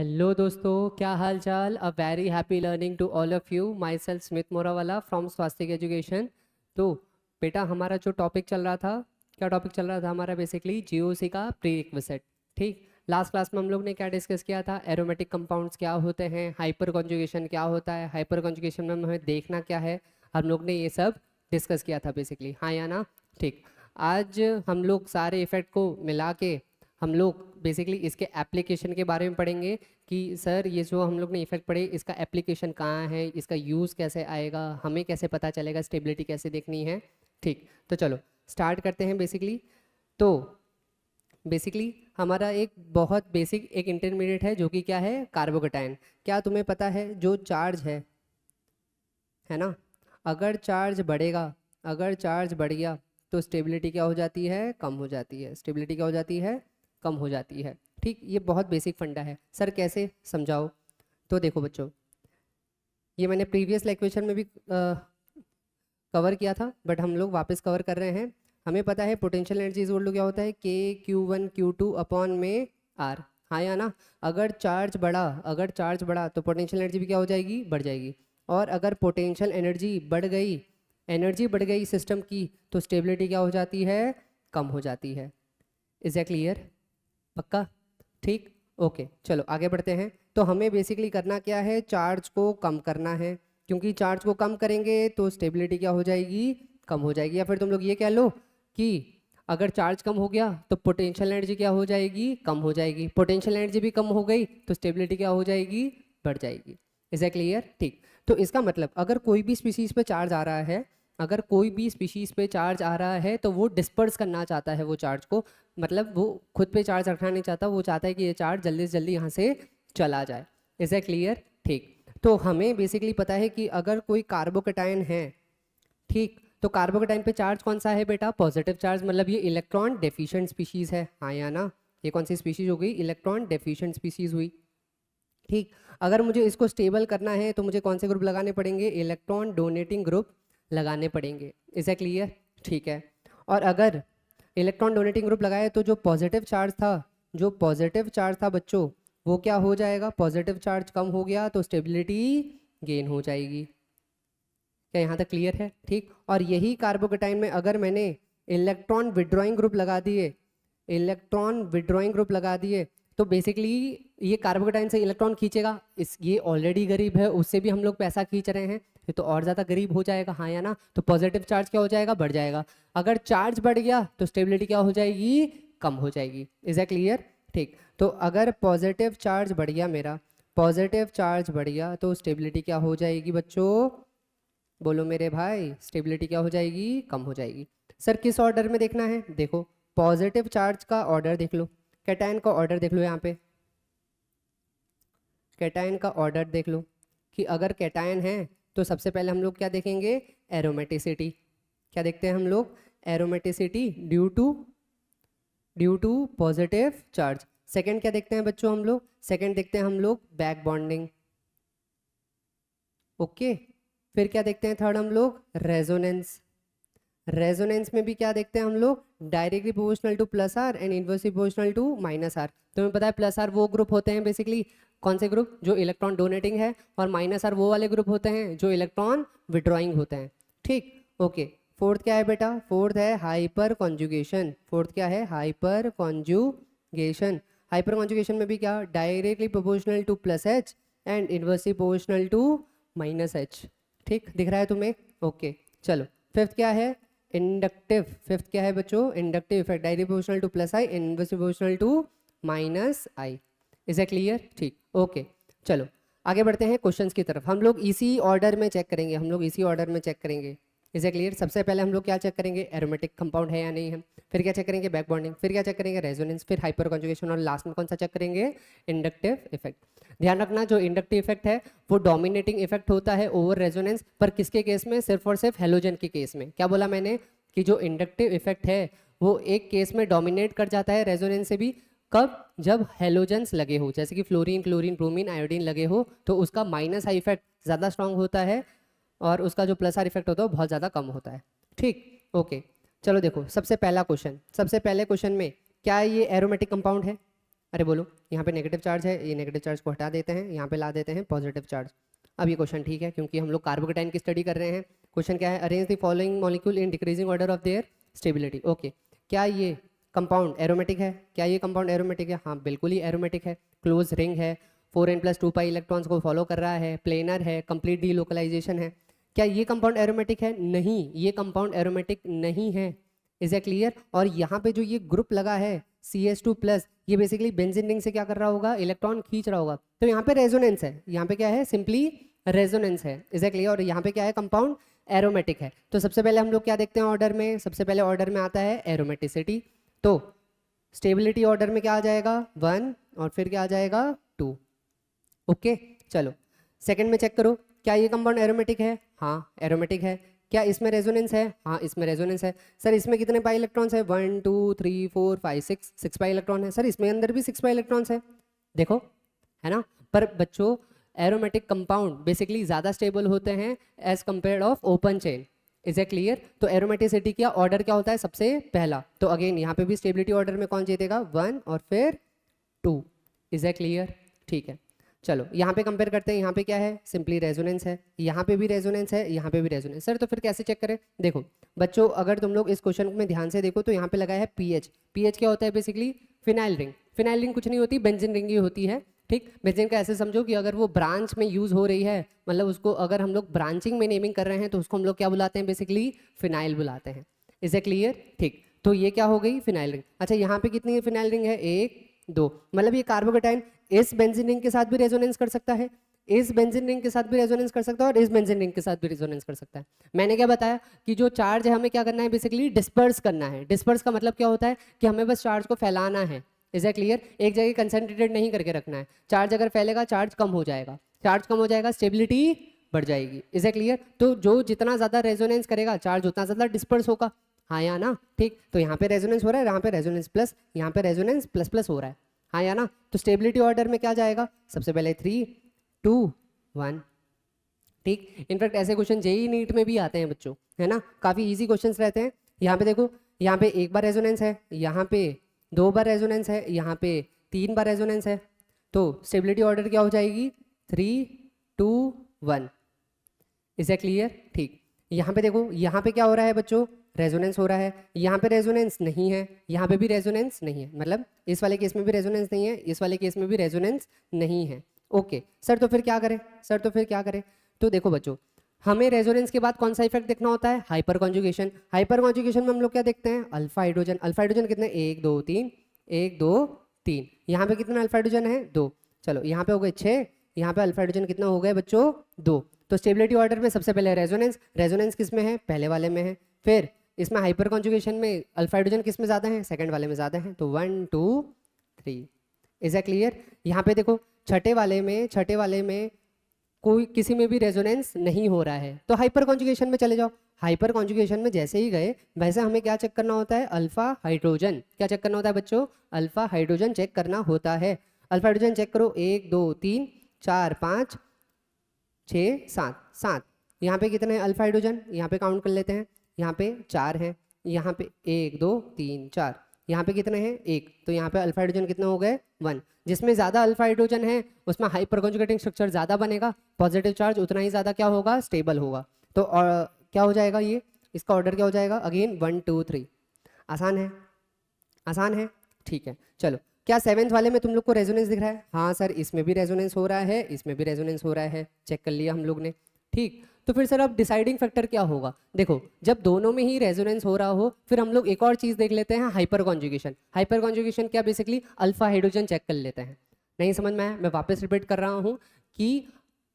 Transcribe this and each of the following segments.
Hello दोस्तों, क्या हाल चाल। A very happy learning to all of you. Myself Smith Morawala from Swastik education. तो बेटा, हमारा जो टॉपिक चल रहा था, क्या टॉपिक चल रहा था हमारा? बेसिकली जीओसी का प्री रिक्विजिट। ठीक, लास्ट क्लास में हम लोग ने क्या डिस्कस किया था? एरोमेटिक कंपाउंड्स क्या होते हैं, हाइपर कॉन्जुगेशन क्या होता है, हाइपर कॉन्जुगेशन में हमें देखना क्या है, हम लोग ने ये सब डिस्कस किया था बेसिकली, हाँ या ना? ठीक, आज हम लोग सारे इफेक्ट को मिला के हम लोग बेसिकली इसके एप्लीकेशन के बारे में पढ़ेंगे कि सर ये जो हम लोग ने इफेक्ट पढ़े इसका एप्लीकेशन कहाँ है, इसका यूज़ कैसे आएगा, हमें कैसे पता चलेगा, स्टेबिलिटी कैसे देखनी है। ठीक, तो चलो स्टार्ट करते हैं बेसिकली। तो बेसिकली हमारा एक बहुत बेसिक एक इंटरमीडिएट है जो कि क्या है? कार्बोकेटायन। क्या तुम्हें पता है जो चार्ज है ना, अगर चार्ज बढ़ेगा, अगर चार्ज बढ़ गया तो स्टेबिलिटी क्या हो जाती है? कम हो जाती है। स्टेबिलिटी क्या हो जाती है? कम हो जाती है। ठीक, ये बहुत बेसिक फंडा है। सर कैसे समझाओ? तो देखो बच्चों, ये मैंने प्रीवियस लेक्चर में भी कवर किया था, बट हम लोग वापस कवर कर रहे हैं। हमें पता है potential energy is equal to क्या होता है? के Q1 Q2 अपॉन में आर, हाँ या ना? अगर चार्ज बढ़ा, अगर चार्ज बढ़ा तो पोटेंशियल एनर्जी भी क्या हो जाएगी? बढ़ जाएगी। और अगर पोटेंशियल एनर्जी बढ़ गई, एनर्जी बढ़ गई सिस्टम की, तो स्टेबिलिटी क्या हो जाती है? कम हो जाती है। Is that clear? पक्का? ठीक, ओके, चलो आगे बढ़ते हैं। तो हमें बेसिकली करना क्या है? चार्ज को कम करना है, क्योंकि चार्ज को कम करेंगे तो स्टेबिलिटी क्या हो जाएगी? कम हो जाएगी। या फिर तुम लोग ये कह लो कि अगर चार्ज कम हो गया तो पोटेंशियल एनर्जी क्या हो जाएगी? कम हो जाएगी। पोटेंशियल एनर्जी भी कम हो गई तो स्टेबिलिटी क्या हो जाएगी? बढ़ जाएगी। Is that clear? ठीक, तो इसका मतलब अगर कोई भी स्पीशीज पे चार्ज आ रहा है, अगर कोई भी स्पीशीज पे चार्ज आ रहा है तो वो डिस्पर्स करना चाहता है वो चार्ज को, मतलब वो खुद पे चार्ज रखना नहीं चाहता, वो चाहता है कि ये चार्ज जल्दी से जल्दी यहाँ से चला जाए। Is that clear? ठीक, तो हमें बेसिकली पता है कि अगर कोई कार्बोकेटायन है, ठीक, तो कार्बोकेटाइन पे चार्ज कौन सा है बेटा? पॉजिटिव चार्ज, मतलब ये इलेक्ट्रॉन डेफिशिएंट स्पीशीज है, हाँ या ना? ये कौन सी स्पीशीज हो गई? इलेक्ट्रॉन डेफिशिएंट स्पीशीज हुई। ठीक, अगर मुझे इसको स्टेबल करना है तो मुझे कौन से ग्रुप लगाने पड़ेंगे? इलेक्ट्रॉन डोनेटिंग ग्रुप लगाने पड़ेंगे। Is a clear? ठीक है, और अगर इलेक्ट्रॉन डोनेटिंग ग्रुप लगाए तो जो पॉजिटिव चार्ज था, जो पॉजिटिव चार्ज था बच्चों, वो क्या हो जाएगा? पॉजिटिव चार्ज कम हो गया तो स्टेबिलिटी गेन हो जाएगी। क्या यहाँ तक क्लियर है? ठीक, और यही कार्बोकेटाइन में अगर मैंने इलेक्ट्रॉन विड्रॉइंग ग्रुप लगा दिए, इलेक्ट्रॉन विड्रॉइंग ग्रुप लगा दिए, तो बेसिकली ये कार्बोकेटाइन से इलेक्ट्रॉन खींचेगा। इस ये ऑलरेडी गरीब है, उससे भी हम लोग पैसा खींच रहे हैं, ये तो और ज़्यादा गरीब हो जाएगा, हाँ या ना? तो पॉजिटिव चार्ज क्या हो जाएगा? बढ़ जाएगा। अगर चार्ज बढ़ गया तो स्टेबिलिटी क्या हो जाएगी? कम हो जाएगी। Is a clear? ठीक, तो अगर पॉजिटिव चार्ज बढ़ गया मेरा, पॉजिटिव चार्ज बढ़ गया तो स्टेबिलिटी क्या हो जाएगी बच्चों? बोलो मेरे भाई, स्टेबिलिटी क्या हो जाएगी? कम हो जाएगी। सर किस ऑर्डर में देखना है? देखो, पॉजिटिव चार्ज का ऑर्डर देख लो, कैटायन का ऑर्डर देख लो, यहाँ पे कैटायन का ऑर्डर देख लो कि अगर कैटायन है तो सबसे पहले हम लोग क्या देखेंगे? एरोमेटिसिटी। क्या देखते हैं हम लोग? Aromaticity due to positive charge. Second क्या देखते हैं बच्चों हम लोग? सेकंड देखते हैं हम लोग बैक बॉन्डिंग। ओके, फिर क्या देखते हैं थर्ड हम लोग? रेजोनेंस। रेजोनेंस में भी क्या देखते हैं हम लोग? Directly proportional to plus R and inversely proportional to minus R. तुम्हें पता है प्लस आर वो ग्रुप होते हैं बेसिकली, कौन से ग्रुप? जो इलेक्ट्रॉन डोनेटिंग है, और माइनस आर वो वाले ग्रुप होते हैं जो इलेक्ट्रॉन विड्रॉइंग होते हैं। ठीक, ओके, फोर्थ क्या है बेटा? फोर्थ है हाइपर कॉन्जुगेशन। फोर्थ क्या है? Hyper conjugation. हाइपर कॉन्जुगेशन में भी क्या? Directly proportional to plus H and inversely proportional to minus H. ठीक, दिख रहा है तुम्हें? ओके, चलो फिफ्थ क्या है? इंडक्टिव। फिफ्थ क्या है बच्चों? Inductive effect, directly proportional to plus I, inversely proportional to minus I. Is a clear? ठीक, ओके, चलो आगे बढ़ते हैं क्वेश्चंस की तरफ। हम लोग इसी ऑर्डर में चेक करेंगे, हम लोग इसी ऑर्डर में चेक करेंगे। Is a clear? सबसे पहले हम लोग क्या चेक करेंगे? एरोमेटिक कंपाउंड है या नहीं है, फिर क्या चेक करेंगे? बैक बॉन्डिंग, फिर क्या चेक करेंगे? रेजोनेंस, फिर हाइपर कॉन्जुगेशन, और लास्ट में कौन सा चेक करेंगे? Inductive effect. ध्यान रखना, जो इंडक्टिव इफेक्ट है वो डोमिनेटिंग इफेक्ट होता है ओवर रेजोनेंस, पर किसके केस में? सिर्फ और सिर्फ हेलोजन के केस में। क्या बोला मैंने? कि जो इंडक्टिव इफेक्ट है वो एक केस में डोमिनेट कर जाता है रेजोनेंस से भी। कब? जब हेलोजेंस लगे हो, जैसे कि फ्लोरीन, क्लोरीन, ब्रोमीन, आयोडीन लगे हो, तो उसका माइनस आई इफेक्ट ज़्यादा स्ट्रांग होता है और उसका जो प्लस आर इफेक्ट होता है वो बहुत ज़्यादा कम होता है। ठीक, ओके, चलो देखो सबसे पहला क्वेश्चन। सबसे पहले क्वेश्चन में क्या ये एरोमेटिक कंपाउंड है? अरे बोलो, यहाँ पे नेगेटिव चार्ज है, ये नेगेटिव चार्ज को हटा देते हैं, यहाँ पे ला देते हैं पॉजिटिव चार्ज। अब ये क्वेश्चन ठीक है क्योंकि हम लोग कार्बोकेटाइन की स्टडी कर रहे हैं। क्वेश्चन क्या है, arrange the following molecule in decreasing order of their stability. Okay, क्या ये कंपाउंड एरोमेटिक है? क्या ये कंपाउंड एरोमेटिक है? हाँ बिल्कुल ही एरोमेटिक है। क्लोज रिंग है, 4n+2 पाई इलेक्ट्रॉन्स को फॉलो कर रहा है, प्लेनर है, कंप्लीट डीलोकलाइजेशन है। क्या ये कंपाउंड एरोमेटिक है? नहीं, ये कंपाउंड एरोमेटिक नहीं है। Is a clear? और यहाँ पे जो ये ग्रुप लगा है CH2+, ये बेसिकली बेंजीन रिंग से क्या कर रहा होगा, इलेक्ट्रॉन खींच रहा होगा। तो यहाँ पे रेजोनेंस है, यहाँ पे क्या है, सिंपली रेजोनेंस है। Is a clear? और यहाँ पे क्या है, कंपाउंड एरोमेटिक है। तो सबसे पहले हम लोग क्या देखते हैं ऑर्डर में, सबसे पहले ऑर्डर में आता है एरोमेटिसिटी। तो स्टेबिलिटी ऑर्डर में क्या आ जाएगा, 1, और फिर क्या आ जाएगा, 2। ओके चलो, सेकंड में चेक करो, क्या ये कंपाउंड एरोमेटिक है? हाँ एरोमेटिक है। क्या इसमें रेजोनेंस है? हाँ इसमें रेजोनेंस है। सर इसमें कितने पाई इलेक्ट्रॉन्स है? 1 2 3 4 5 6 पाई इलेक्ट्रॉन है। सर इसमें अंदर भी 6 पाई इलेक्ट्रॉन्स है, देखो, है ना। पर बच्चों, एरोमेटिक कंपाउंड बेसिकली ज़्यादा स्टेबल होते हैं as compare of open chain. Is a clear? तो एरोमेटिसिटी का ऑर्डर क्या होता है, सबसे पहला। तो अगेन यहाँ पे भी स्टेबिलिटी ऑर्डर में कौन जीतेगा, 1 और फिर 2। Is a clear? ठीक है, चलो यहाँ पे कंपेयर करते हैं। यहाँ पे क्या है, सिंपली रेजोनेंस है, यहाँ पे भी रेजोनेंस है, यहाँ पे भी रेजोनेंस। सर तो फिर कैसे चेक करें? देखो बच्चों, अगर तुम लोग इस क्वेश्चन में ध्यान से देखो तो यहाँ पे लगा है पीएच। पीएच क्या होता है, basically phenyl ring. Phenyl ring कुछ नहीं होती, बेंजीन रिंग ही होती है। ठीक, बेंजीन का ऐसे समझो कि अगर वो ब्रांच में यूज हो रही है, मतलब उसको अगर हम लोग ब्रांचिंग में नेमिंग कर रहे हैं तो उसको हम लोग क्या बुलाते हैं, बेसिकली फिनाइल बुलाते हैं। Is a clear? ठीक, तो ये क्या हो गई, फिनाइल रिंग। अच्छा यहाँ पे कितनी फिनाइल रिंग है, 1 2, मतलब ये कार्बोकेटाइन इस बेंजीन रिंग के साथ भी रेजोनेंस कर सकता है, इस बेंजीन रिंग के साथ भी रेजोनेंस कर सकता है, और इस बेंजीन रिंग के साथ भी रेजोनेंस कर सकता है। मैंने क्या बताया कि जो चार्ज है हमें क्या करना है, बेसिकली डिस्पर्स करना है। डिस्पर्स का मतलब क्या होता है कि हमें बस चार्ज को फैलाना है। Is a clear? एक जगह कंसंट्रेटेड नहीं करके रखना है। चार्ज अगर फैलेगा, चार्ज कम हो जाएगा, चार्ज कम हो जाएगा, स्टेबिलिटी बढ़ जाएगी। Is a clear? तो जो जितना ज़्यादा रेजोनेंस करेगा, चार्ज उतना ज़्यादा डिस्पर्स होगा। हाँ या ना? ठीक, तो यहाँ पे रेजोनेंस हो रहा है, यहाँ पे रेजोनेंस प्लस, यहाँ पे रेजोनेंस प्लस प्लस हो रहा है। हाँ या ना? तो स्टेबिलिटी ऑर्डर में क्या जाएगा, सबसे पहले 3 2 1। ठीक, इनफैक्ट ऐसे क्वेश्चन जेई नीट में भी आते हैं बच्चों, है ना, काफ़ी इजी क्वेश्चंस रहते हैं। यहाँ पे देखो, यहाँ पे एक बार रेजोनेंस है, यहाँ पे 2 बार रेजोनेंस है, यहाँ पे 3 बार रेजोनेंस है। तो स्टेबिलिटी ऑर्डर क्या हो जाएगी, 3 2 1। Is a clear? ठीक, यहाँ पे देखो, यहाँ पे क्या हो रहा है बच्चों, रेजोनेंस हो रहा है। यहाँ पे रेजोनेंस नहीं है, यहाँ पे भी रेजोनेंस नहीं है, मतलब इस वाले केस में भी रेजोनेंस नहीं है, इस वाले केस में भी रेजोनेंस नहीं है। ओके सर, तो फिर क्या करें, सर तो फिर क्या करें? तो देखो बच्चों, हमें रेजोनेंस के बाद कौन सा इफेक्ट देखना होता है, हाइपर कॉन्जुगेशन। हाइपर कॉन्जुगेशन में हम लोग क्या देखते हैं, अल्फा हाइड्रोजन। अल्फा हाइड्रोजन कितने, 1 2 3, 1 2 3। यहाँ पे कितना अल्फा हाइड्रोजन है, 2। चलो यहाँ पे हो गए 6, यहाँ पे अल्फा हाइड्रोजन कितना हो गए बच्चों, 2। तो स्टेबिलिटी ऑर्डर में सबसे पहले रेजोनेंस, रेजोनेंस किस में है, पहले वाले में है। फिर इसमें हाइपर कॉन्जुगेशन में अल्फा हाइड्रोजन किस में ज़्यादा है, सेकंड वाले में ज़्यादा है। तो 1 2 3। Is a clear? यहाँ पे देखो, छठे वाले में कोई किसी में भी रेजोनेंस नहीं हो रहा है, तो हाइपर कॉन्जुगेशन में चले जाओ। हाइपर कॉन्जुगेशन में जैसे ही गए, वैसे हमें क्या चेक करना होता है, अल्फा हाइड्रोजन। क्या चेक करना होता है बच्चों, अल्फा हाइड्रोजन चेक करना होता है। अल्फा हाइड्रोजन चेक करो, 1 2 3 4 5 6 7। यहाँ पे कितने हैं अल्फा हाइड्रोजन, यहाँ पे काउंट कर लेते हैं। यहाँ पे 4 हैं, यहाँ पे 1 2 3 4, यहाँ पे कितने हैं, 1। तो यहाँ पे अल्फा हाइड्रोजन कितने हो गए, 1। जिसमें ज़्यादा अल्फा हाइड्रोजन है उसमें हाइपर कॉन्जुगेटिंग स्ट्रक्चर ज़्यादा बनेगा, पॉजिटिव चार्ज उतना ही ज़्यादा क्या होगा, स्टेबल होगा। तो क्या हो जाएगा, ये इसका ऑर्डर क्या हो जाएगा, अगेन 1 2 3। आसान है, आसान है, ठीक है। चलो, क्या 7th वाले में तुम लोग को रेजोनेंस दिख रहा है? हाँ सर, इसमें भी रेजोनेंस हो रहा है, इसमें भी रेजोनेंस हो रहा है, चेक कर लिया हम लोग ने। ठीक, तो फिर सर अब डिसाइडिंग फैक्टर क्या होगा? देखो, जब दोनों में ही रेजोनेंस हो रहा हो, फिर हम लोग एक और चीज़ देख लेते हैं, हाइपर कॉन्जुगेशन। हाइपर कॉन्जुगेशन क्या, बेसिकली अल्फा हाइड्रोजन चेक कर लेते हैं। नहीं समझ में आया? मैं वापस रिपीट कर रहा हूँ कि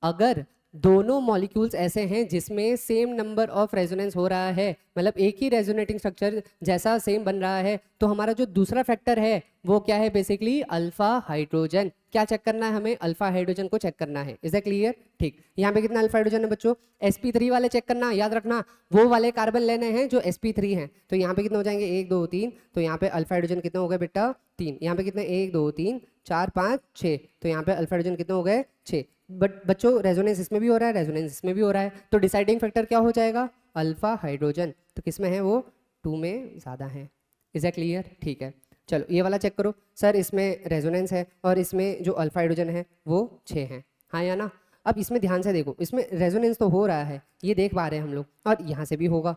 अगर दोनों मॉलिक्यूल्स ऐसे हैं जिसमें सेम नंबर ऑफ रेजोनेंस हो रहा है, मतलब एक ही रेजोनेटिंग स्ट्रक्चर जैसा सेम बन रहा है, तो हमारा जो दूसरा फैक्टर है वो क्या है, बेसिकली अल्फा हाइड्रोजन। क्या चेक करना है हमें, अल्फा हाइड्रोजन को चेक करना है। Is a clear? ठीक, यहाँ पे कितना अल्फा हाइड्रोजन है बच्चों, sp3 वाले चेक करना, याद रखना वो वाले कार्बन लेने हैं जो sp3 हैं। तो यहाँ पे कितने हो जाएंगे, 1 2 3। तो यहाँ पे अल्फा हाइड्रोजन कितने हो गए बेटा, 3। यहाँ पे कितने, 1 2 3 4 5 6। तो यहाँ पे अल्फा हाइड्रोजन कितने हो गए, 6। बट बच्चों, रेजोनेंस इसमें भी हो रहा है, रेजोनेंस इसमें भी हो रहा है, तो डिसाइडिंग फैक्टर क्या हो जाएगा, अल्फा हाइड्रोजन। तो किस में है वो, 2 में ज़्यादा है। Is a clear? ठीक है, चलो ये वाला चेक करो सर, इसमें रेजोनेंस है और इसमें जो अल्फा हाइड्रोजन है वो 6 हैं, हाँ या ना। अब इसमें ध्यान से देखो, इसमें रेजोनेंस तो हो रहा है, ये देख पा रहे हैं हम लोग, और यहाँ से भी होगा,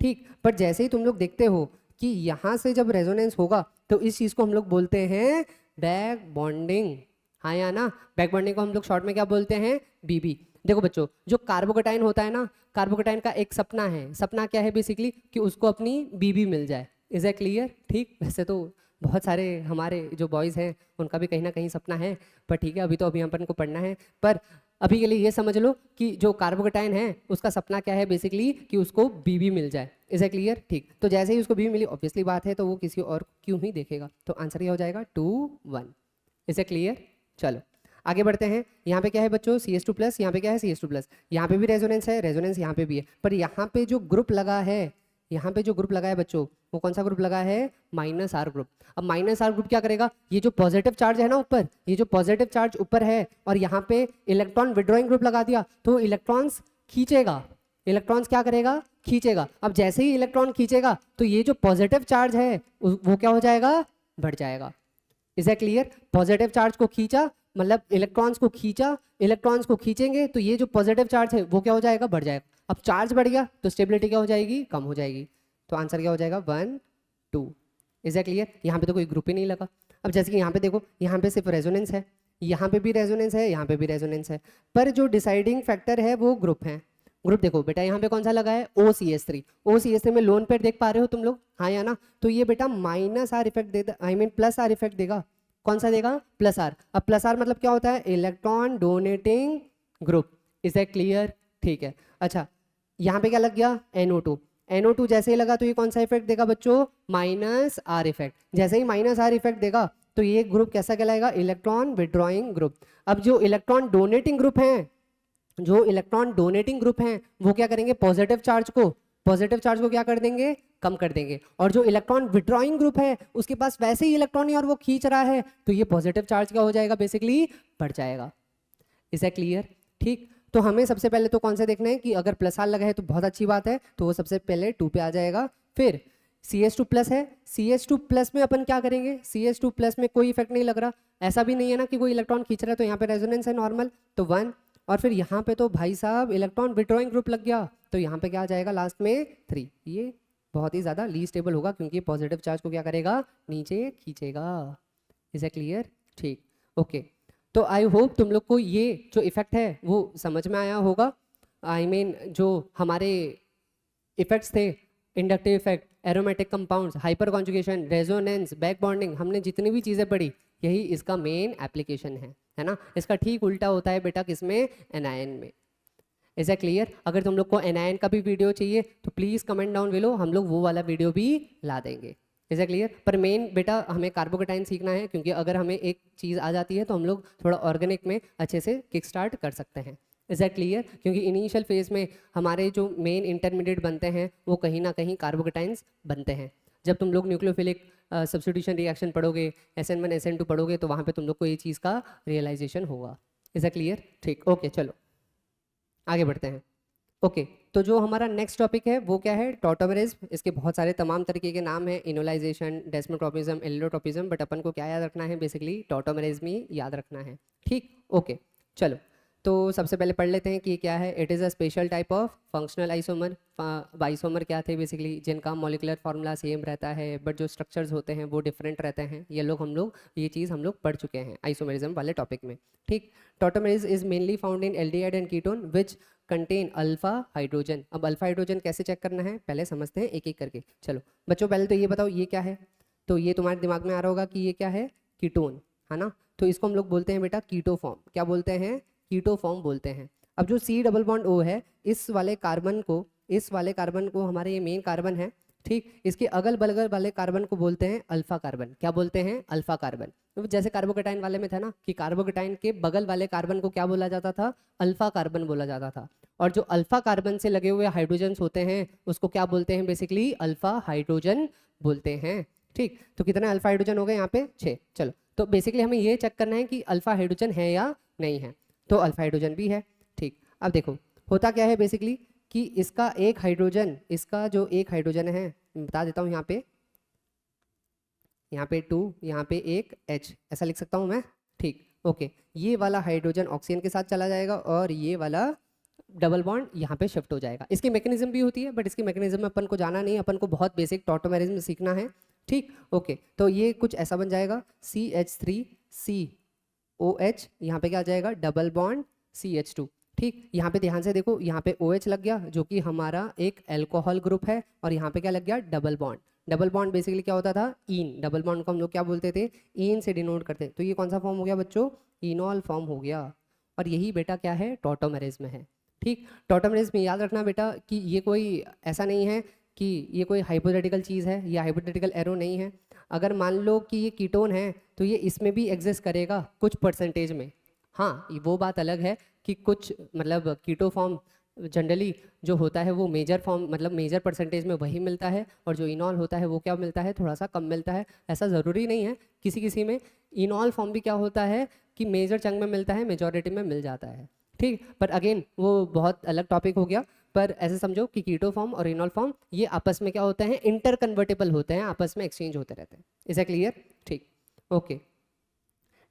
ठीक। पर जैसे ही तुम लोग देखते हो कि यहाँ से जब रेजोनेंस होगा तो इस चीज़ को हम लोग बोलते हैं बैक बॉन्डिंग, हाँ या ना। बैक बॉन्डिंग को हम लोग शॉर्ट में क्या बोलते हैं, बीबी। देखो बच्चों, जो कार्बोकेटाइन होता है ना, कार्बोकेटाइन का एक सपना है, सपना क्या है बेसिकली, कि उसको अपनी बीबी मिल जाए। इज ए क्लियर, ठीक। वैसे तो बहुत सारे हमारे जो बॉयज़ हैं उनका भी कहीं ना कहीं सपना है, पर ठीक है, अभी तो अभी अपन को पढ़ना है। पर अभी के लिए ये समझ लो कि जो कार्बोकेटाइन है उसका सपना क्या है बेसिकली, कि उसको बीबी मिल जाए। इज ए क्लियर, ठीक। तो जैसे ही उसको बीबी मिली, ऑब्वियसली बात है, तो वो किसी और क्यों ही देखेगा, तो आंसर क्या हो जाएगा 2 1। इज ए क्लियर, चलो आगे बढ़ते हैं। यहाँ पे क्या है बच्चों, CH2+, यहाँ पे क्या है CH2+, यहाँ पे भी रेजोनेंस है, रेजोनेंस यहाँ पे भी है, पर यहाँ पे जो ग्रुप लगा है, यहाँ पे जो ग्रुप लगा है बच्चों, वो कौन सा ग्रुप लगा है, -R ग्रुप। अब -R ग्रुप क्या करेगा, ये जो पॉजिटिव चार्ज है ना ऊपर, ये जो पॉजिटिव चार्ज ऊपर है, और यहाँ पे इलेक्ट्रॉन विड्रॉइंग ग्रुप लगा दिया, तो इलेक्ट्रॉन्स खींचेगा, इलेक्ट्रॉन्स क्या करेगा, खींचेगा। अब जैसे ही इलेक्ट्रॉन खींचेगा तो ये जो पॉजिटिव चार्ज है वो क्या हो जाएगा, बढ़ जाएगा। Is a clear, positive charge को खींचा मतलब इलेक्ट्रॉन्स को खींचा, इलेक्ट्रॉन्स को खींचेंगे तो ये जो पॉजिटिव चार्ज है वो क्या हो जाएगा, बढ़ जाएगा। अब चार्ज बढ़ गया तो स्टेबिलिटी क्या हो जाएगी, कम हो जाएगी। तो आंसर क्या हो जाएगा 1 2। इज ए क्लियर, यहाँ पे तो कोई ग्रुप ही नहीं लगा। अब जैसे कि यहाँ पे देखो, यहाँ पे सिर्फ रेजोनेंस है, यहाँ पे भी रेजोनेंस है, यहाँ पे भी रेजोनेंस है, पर जो डिसाइडिंग फैक्टर है वो ग्रुप है। ग्रुप देखो बेटा, यहाँ पे कौन सा लगा है, OCH3। OCH3 में लोन पेयर देख पा रहे हो तुम लोग, हाँ या ना। तो ये बेटा -R इफेक्ट देगा, आई मीन +R इफेक्ट देगा। कौन सा देगा, +R। अब +R मतलब क्या होता है, electron donating group. Is a clear, ठीक है। अच्छा, यहाँ पे क्या लग गया, NO2। NO2 जैसे ही लगा तो ये कौन सा इफेक्ट देगा बच्चों, -R इफेक्ट। जैसे ही -R इफेक्ट देगा तो ये ग्रुप कैसा कहलाएगा, इलेक्ट्रॉन विड्रॉइंग ग्रुप। अब जो इलेक्ट्रॉन डोनेटिंग ग्रुप है, जो इलेक्ट्रॉन डोनेटिंग ग्रुप हैं वो क्या करेंगे, पॉजिटिव चार्ज को क्या कर देंगे, कम कर देंगे। और जो इलेक्ट्रॉन विड्रॉइंग ग्रुप है उसके पास वैसे ही इलेक्ट्रॉन है और वो खींच रहा है, तो ये पॉजिटिव चार्ज क्या हो जाएगा, बेसिकली बढ़ जाएगा। इज ए क्लियर, ठीक। तो हमें सबसे पहले तो कौन से देखना है कि अगर +R लगा है तो बहुत अच्छी बात है, तो वो सबसे पहले 2 पे आ जाएगा। फिर CH2+ है, CH2+ में अपन क्या करेंगे, CH2+ में कोई इफेक्ट नहीं लग रहा, ऐसा भी नहीं है ना कि कोई इलेक्ट्रॉन खींच रहा है, तो यहाँ पे रेजोनेंस है नॉर्मल, तो 1। और फिर यहाँ पे तो भाई साहब इलेक्ट्रॉन विड्रॉइंग ग्रुप लग गया, तो यहाँ पे क्या आ जाएगा लास्ट में 3। ये बहुत ही ज़्यादा लीस्ट स्टेबल होगा क्योंकि पॉजिटिव चार्ज को क्या करेगा, नीचे खींचेगा। इज ए क्लियर, ठीक, ओके। तो आई होप तुम लोग को ये जो इफेक्ट है वो समझ में आया होगा। आई मीन जो हमारे इफेक्ट्स थे, inductive effect, aromatic compounds, hyper conjugation, resonance, back bonding, हमने जितनी भी चीज़ें पढ़ी, यही इसका मेन एप्लीकेशन है ना। इसका ठीक उल्टा होता है बेटा किसमें, एनायन में। इज ए क्लियर, अगर तुम लोग को एनायन का भी वीडियो चाहिए तो प्लीज़ कमेंट डाउन बिलो, हम लोग वो वाला वीडियो भी ला देंगे। इज ए क्लियर, पर मेन बेटा हमें कार्बोकेटाइन सीखना है, क्योंकि अगर हमें एक चीज़ आ जाती है तो हम लोग थोड़ा ऑर्गेनिक में अच्छे से किक स्टार्ट कर सकते हैं। इज दैट क्लियर, क्योंकि इनिशियल फेज में हमारे जो मेन इंटरमीडिएट बनते हैं वो कहीं ना कहीं कार्बोकेटाइंस बनते हैं। जब तुम लोग न्यूक्लियोफिलिक सब्स्टिट्यूशन रिएक्शन पढ़ोगे, SN1 SN2 पढ़ोगे, तो वहाँ पे तुम लोग को ये चीज़ का रियलाइजेशन होगा। इज दैट क्लियर, ठीक, ओके। चलो आगे बढ़ते हैं। ओके, तो जो हमारा नेक्स्ट टॉपिक है वो क्या है, टॉटोमेरिज्म। इसके बहुत सारे तमाम तरीके के नाम हैं, इनोलाइजेशन, डेस्मोट्रोपिज्म, एलिलोट्रोपिज्म, बट अपन को क्या याद रखना है, बेसिकली टॉटोमेरिज्म ही याद रखना है, ठीक, ओके। चलो, तो सबसे पहले पढ़ लेते हैं कि क्या है। It is a special type of functional isomer. Isomer क्या थे बेसिकली, जिनका मॉलिकुलर फार्मूला सेम रहता है बट जो स्ट्रक्चर्स होते हैं वो डिफरेंट रहते हैं। ये चीज़ हम लोग पढ़ चुके हैं आइसोमेरिज्म वाले टॉपिक में, ठीक। Tautomerism is mainly found in aldehyde and ketone which contain alpha hydrogen. अब अल्फा हाइड्रोजन कैसे चेक करना है, पहले समझते हैं एक एक करके। चलो बच्चों, पहले तो ये बताओ ये क्या है। तो ये तुम्हारे दिमाग में आ रहा होगा कि ये क्या है, कीटोन, है ना। तो इसको हम लोग बोलते हैं बेटा कीटो फॉर्म। क्या बोलते हैं, कीटो फॉर्म बोलते हैं। अब जो C+O है, इस वाले कार्बन को हमारे ये मेन कार्बन है, ठीक। इसके अगल बगल वाले कार्बन को बोलते हैं अल्फा कार्बन। क्या बोलते हैं, अल्फा कार्बन। तो जैसे कार्बोकेटाइन वाले में था ना कि कार्बोकेटाइन के बगल वाले कार्बन को क्या बोला जाता था, अल्फा कार्बन बोला जाता था। और जो अल्फा कार्बन से लगे हुए हाइड्रोजन्स होते हैं उसको क्या बोलते हैं, बेसिकली अल्फा हाइड्रोजन बोलते हैं, ठीक। तो कितने अल्फा हाइड्रोजन हो गए यहाँ पे, 6। चलो, तो बेसिकली हमें ये चेक करना है कि अल्फा हाइड्रोजन है या नहीं है। तो अल्फा हाइड्रोजन भी है, ठीक। अब देखो होता क्या है बेसिकली कि इसका जो एक हाइड्रोजन है, बता देता हूँ यहाँ पे, यहाँ पे 2, यहाँ पे एक H, ऐसा लिख सकता हूँ मैं, ठीक, ओके। ये वाला हाइड्रोजन ऑक्सीजन के साथ चला जाएगा और ये वाला डबल बॉन्ड यहाँ पे शिफ्ट हो जाएगा। इसकी मैकेनिज्म भी होती है, बट इसकी मैकेनिज्म में अपन को जाना नहीं, अपन को बहुत बेसिक टॉटोमेरिज्म सीखना है, ठीक, ओके। तो ये कुछ ऐसा बन जाएगा CH3COH, यहाँ पे क्या आ जाएगा, डबल बॉन्ड CH2, ठीक। यहाँ पे ध्यान से देखो, यहाँ पे OH लग गया जो कि हमारा एक अल्कोहल ग्रुप है, और यहाँ पे क्या लग गया, double bond. Double bond basically क्या होता था, ईन, डबल बॉन्ड को हम लोग क्या बोलते थे, ईन से डिनोट करते। तो ये कौन सा फॉर्म हो गया बच्चों, इनॉल फॉर्म हो गया, और यही बेटा क्या है, टॉटोमेरिज्म है, ठीक। टॉटोमेरिज्म में याद रखना बेटा कि ये कोई ऐसा नहीं है कि ये कोई हाइपोथेटिकल चीज़ है या हाइपोथेटिकल एरो नहीं है। अगर मान लो कि ये कीटोन है तो ये इसमें भी एग्जिस्ट करेगा कुछ परसेंटेज में, हाँ, वो बात अलग है कि कुछ मतलब कीटो फॉर्म जनरली जो होता है वो मेजर फॉर्म मतलब मेजर परसेंटेज में वही मिलता है, और जो इनॉल होता है वो क्या मिलता है, थोड़ा सा कम मिलता है। ऐसा ज़रूरी नहीं है, किसी किसी में इनॉल फॉर्म भी क्या होता है कि मेजर चंक में मिलता है, मेजॉरिटी में मिल जाता है, ठीक। पर अगेन वो बहुत अलग टॉपिक हो गया। पर ऐसे समझो कि कीटो फॉर्म और इनॉल फॉर्म ये आपस में क्या होते हैं, इंटर कन्वर्टेबल होते हैं, आपस में एक्सचेंज होते रहते हैं। इज इट क्लियर, ठीक, ओके।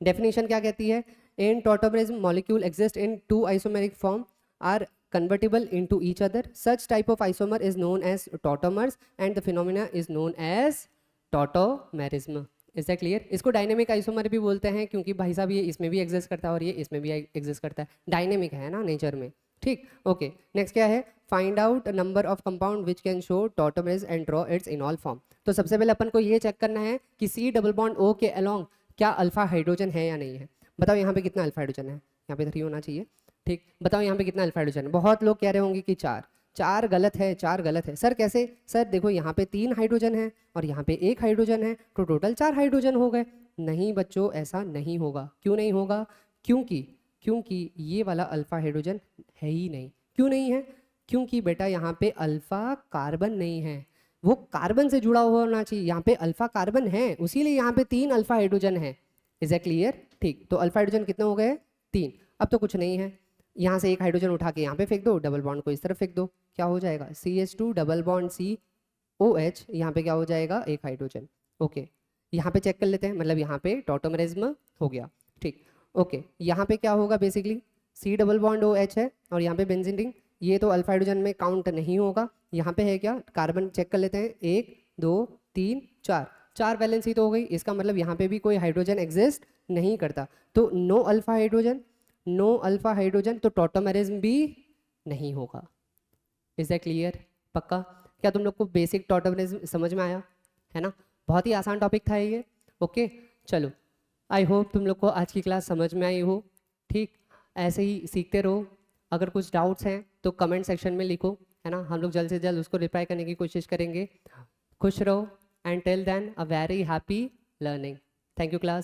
डेफिनेशन क्या कहती है, in tautomerism molecule exist in 2 isomeric form are convertible into each other. Such type of isomer is known as tautomers and the phenomena is known as tautomerism. Is that clear? इसको dynamic isomer भी बोलते हैं क्योंकि भाई साहब ये इसमें भी एग्जिस्ट करता है और ये इसमें भी एग्जिस्ट करता है, डायनेमिक है ना नेचर में, ठीक, ओके। नेक्स्ट क्या है, find out number of compound which can show tautomerism and draw it's इनॉल form. तो सबसे पहले अपन को ये चेक करना है कि C डबल बॉन्ड O के अलोंग क्या अल्फा हाइड्रोजन है या नहीं है। बताओ यहाँ पे कितना अल्फा हाइड्रोजन है, यहाँ पे 3 होना चाहिए, ठीक। बताओ यहाँ पे कितना अल्फा हाइड्रोजन है। बहुत लोग कह रहे होंगे कि 4 गलत है, 4 गलत है। सर कैसे, सर देखो यहाँ पे 3 हाइड्रोजन है और यहाँ पे 1 हाइड्रोजन है, तो टोटल 4 हाइड्रोजन हो गए। नहीं बच्चों, ऐसा नहीं होगा। क्यों नहीं होगा, क्योंकि ये वाला अल्फा हाइड्रोजन है ही नहीं। क्यों नहीं है, क्योंकि बेटा यहाँ पे अल्फा कार्बन नहीं है, वो कार्बन से जुड़ा हुआ होना चाहिए। यहाँ पे अल्फा कार्बन है, उसीलिए यहाँ पे 3 अल्फा हाइड्रोजन है। इज ए क्लियर, ठीक। तो अल्फा हाइड्रोजन कितने हो गए, 3। अब तो कुछ नहीं है, यहाँ से एक हाइड्रोजन उठा के यहाँ पे फेंक दो, डबल बॉन्ड को इस तरफ फेंक दो, क्या हो जाएगा, CH2 डबल बॉन्ड COH, यहाँ पे क्या हो जाएगा, एक हाइड्रोजन, ओके। यहाँ पे चेक कर लेते हैं, मतलब यहाँ पे टॉटोमेरिज्म हो गया, ठीक, ओके। यहाँ पे क्या होगा, basically C double bond OH है और यहाँ पे बेंजीन रिंग, ये तो अल्फा हाइड्रोजन में काउंट नहीं होगा। यहाँ पे है क्या, कार्बन चेक कर लेते हैं, 1 2 3 4 वैलेंसी तो हो गई, इसका मतलब यहाँ पे भी कोई हाइड्रोजन एग्जिस्ट नहीं करता, तो नो अल्फा हाइड्रोजन, तो टॉटोमेरिज्म भी नहीं होगा। इज दैट क्लियर, पक्का? क्या तुम लोग को बेसिक टॉटोमेरिज्म समझ में आया है ना? बहुत ही आसान टॉपिक था ये, ओके। चलो, आई होप तुम लोग को आज की क्लास समझ में आई हो, ठीक। ऐसे ही सीखते रहो, अगर कुछ डाउट्स हैं तो कमेंट सेक्शन में लिखो, है ना, हम लोग जल्द से जल्द उसको रिप्लाई करने की कोशिश करेंगे। खुश रहो and till then a very happy learning. Thank you class.